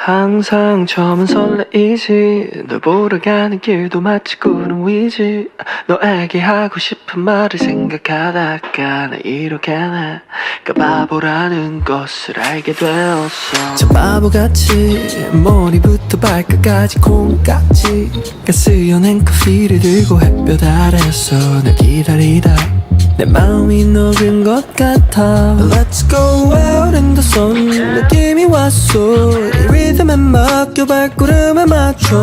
항상 처음은 설레이지 널 보러 가는 길도 마치 구름 위지 너에게 하고 싶은 말을 생각하다가 나 이렇게 내가 바보라는 것을 알게 되었어. 참 바보같이 머리부터 발끝까지 콩깍지 가스연한 커피를 들고 햇볕 아래서 널 기다리다 내 마음이 녹은 것 같아. Let's go out in the sun 느낌이 왔어. 이 리듬에 맡겨 발걸음에 맞춰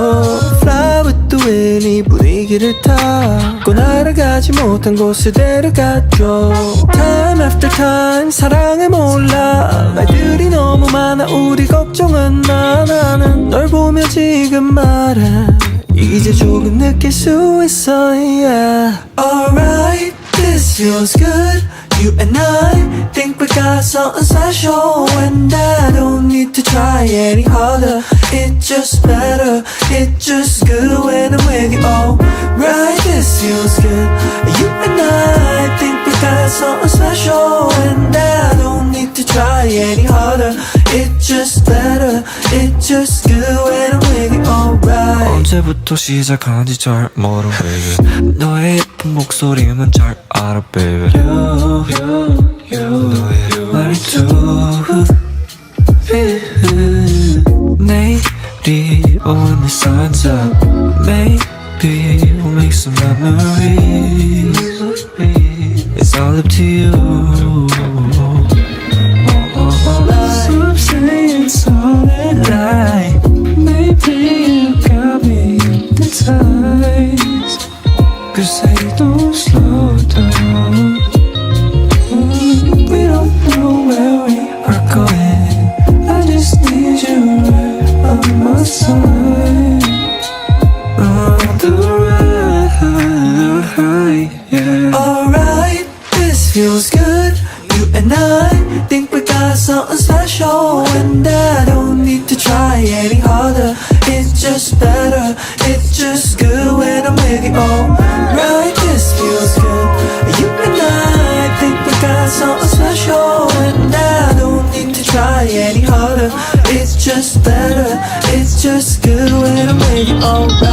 Fly with the wind 이 분위기를 타고 날아가지 못한 곳에 데려가줘. Time after time 사랑에 몰라 말들이 너무 많아 우리 걱정은 나. 나는 널 보며 지금 말해 이제 조금 느낄 수 있어. Yeah. Alright, this feels good. You and I think we got something special, and I don't need to try any harder. It's just better, it's just good when I'm with you. Alright, this feels good. You and I think we got something special, and I don't need to try any harder. It's just better, it's just good when I'm with you. Alright. 언제부터 시작한지 잘 모르 baby. 너의 예쁜 목소리만 잘 알아 baby. 너의 말투 내일이 오는 sunset. Maybe we'll make some memories. It's all up to you. Some say it's all a lie. Maybe you got me hypnotized. 'Cause they don't slow down. We don't know where we are going. I just need you right on my side. On the ride, yeah. Alright, this feels good. You and I think we got something special, and I don't need to try any harder. It's just better, it's just good when I'm with you. Alright, this feels good. You and I think we got something special, and I don't need to try any harder. It's just better, it's just good when I'm with you. Alright.